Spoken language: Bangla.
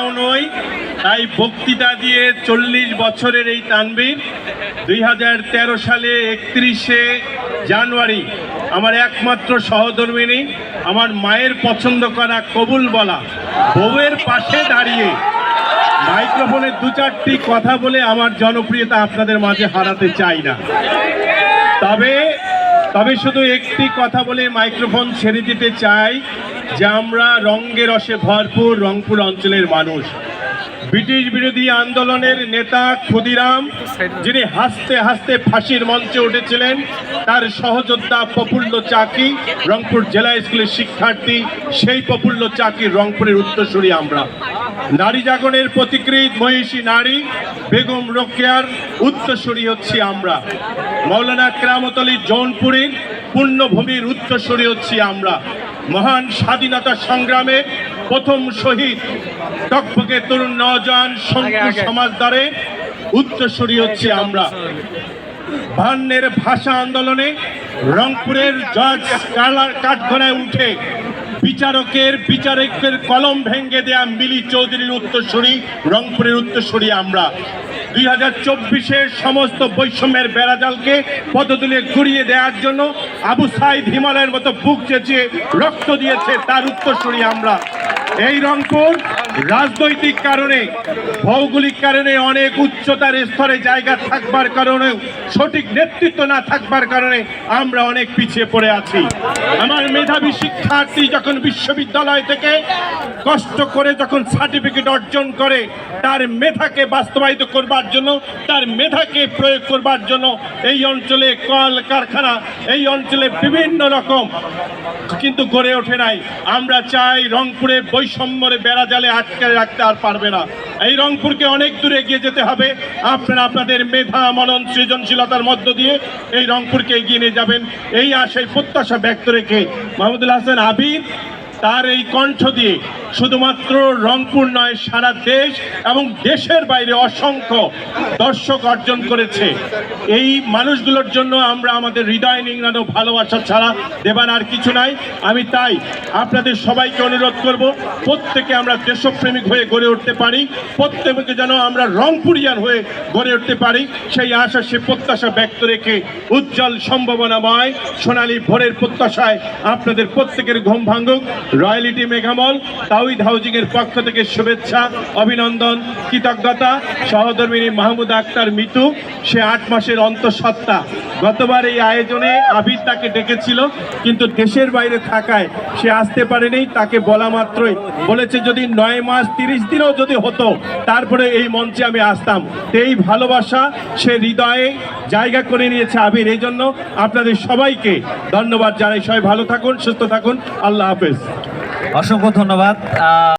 নেতাও নই, তাই বক্তৃতা দিয়ে 40 বছরের এই তানভীর 2013 সালে 31শে জানুয়ারি আমার একমাত্র সহধর্মিণী, আমার মায়ের পছন্দ করা কবুল বলা বউয়ের পাশে দাঁড়িয়ে মাইক্রোফোনে 2-4টি কথা বলে আমার জনপ্রিয়তা আপনাদের মাঝে হারাতে চাই না। তবে শুধু একটি কথা বলে মাইক্রোফোন ছেড়ে দিতে চাই যে আমরা রঙে রসে ভরপুর রংপুর অঞ্চলের মানুষ। ব্রিটিশ বিরোধী আন্দোলনের নেতা ক্ষুদিরাম, যিনি হাসতে হাসতে ফাঁসির মঞ্চে উঠেছিলেন, তার সহযোদ্ধা প্রফুল্ল চাকি, রংপুর জেলা স্কুলের শিক্ষার্থী, সেই প্রফুল্ল চাকি রংপুরের উত্তরসূরি আমরা। নারী জাগরণের প্রতিকৃত মহিষী নারী বেগম রোকেয়ার উত্তরসূরি হচ্ছি আমরা। মৌলানা কেরামত আলী জৌনপুরীর পুণ্যভূমির উত্তরসূরি হচ্ছি আমরা। মহান স্বাধীনতা সংগ্রামে প্রথম শহীদ টকবকে তরুণ নওজোয়ান শঙ্কু সমাজদারে উত্তরসূরি হচ্ছি আমরা। 52-এর ভাষা আন্দোলনে রংপুরের জজ কাঠগড়ায় উঠে বিচারকের কলম ভেঙে দেয়া মিলি চৌধুরীর উত্তরসূরি, রংপুরের উত্তরসূরি আমরা। 2024-এর সমস্ত বৈষম্যের বেড়াজালকে পদতলে ঘুরিয়ে দেওয়ার জন্য আবু সাইদ হিমালয়ের মতো বুক চেঁচিয়ে রক্ত দিয়েছে, তার উত্তরসূরি আমরা। এই রংপুর রাজনৈতিক কারণে, ভৌগোলিক কারণে, অনেক উচ্চতার স্তরে জায়গা থাকবার কারণেও, সঠিক নেতৃত্ব না থাকবার কারণে আমরা অনেক পিছিয়ে পড়ে আছি। আমার মেধাবী শিক্ষার্থী যখন বিশ্ববিদ্যালয় থেকে কষ্ট করে যখন সার্টিফিকেট অর্জন করে, তার মেধাকে বাস্তবায়িত করবার জন্য, তার মেধাকে প্রয়োগ করবার জন্য এই অঞ্চলে কল কারখানা, এই অঞ্চলে বিভিন্ন রকম কিন্তু গড়ে ওঠে নাই। আমরা চাই রংপুরে বৈষম্যের বেড়াজালে আটকে রাখতে আর পারবে না। এই রংপুরকে অনেক দূরে এগিয়ে যেতে হবে। আপনারা আপনাদের মেধা, মনন, সৃজনশীলতার মধ্য দিয়ে এই রংপুরকে এগিয়ে নিয়ে যাবেন, এই আশায় প্রত্যাশা ব্যক্ত রেখে মাহমুদুল হাসান আবির তার এই কণ্ঠ দিয়ে শুধুমাত্র রংপুর নয়, সারা দেশ এবং দেশের বাইরে অসংখ্য দর্শক অর্জন করেছে। এই মানুষগুলোর জন্য আমরা আমাদের হৃদয় নিংড়ানো ভালোবাসা ছাড়া দেবার আর কিছু নাই। আমি তাই আপনাদের সবাইকে অনুরোধ করব, প্রত্যেকে আমরা দেশপ্রেমিক হয়ে গড়ে উঠতে পারি, প্রত্যেকে যেন আমরা রংপুরিয়ান হয়ে গড়ে উঠতে পারি, সেই আশা, সে প্রত্যাশা ব্যক্ত রেখে উজ্জ্বল সম্ভাবনাময় সোনালী ভোরের প্রত্যাশায় আপনাদের প্রত্যেকের ঘুম ভাঙুক। রয়্যালিটি মেঘামল তাওহিদ হাউজিং এর পক্ষ থেকে শুভেচ্ছা, অভিনন্দন, কৃতজ্ঞতা। সহধর্মিনী মাহমুদা আক্তার মিতু, সে 8 মাসের অন্তঃসত্ত্বা। গতবার এই আয়োজনে আবির তাকে ডেকেছিল, কিন্তু দেশের বাইরে থাকায় সে আসতে পারেনি। তাকে বলা মাত্রই বলেছে যদি 9 মাস 30 দিনও যদি হতো তারপরে এই মঞ্চে আমি আসতাম। এই ভালোবাসা সে হৃদয়ে জায়গা করে নিয়েছে আবির। এই জন্য আপনাদের সবাইকে ধন্যবাদ জানাই। সবাই ভালো থাকুন, সুস্থ থাকুন। আল্লাহ হাফেজ। অসংখ্য ধন্যবাদ।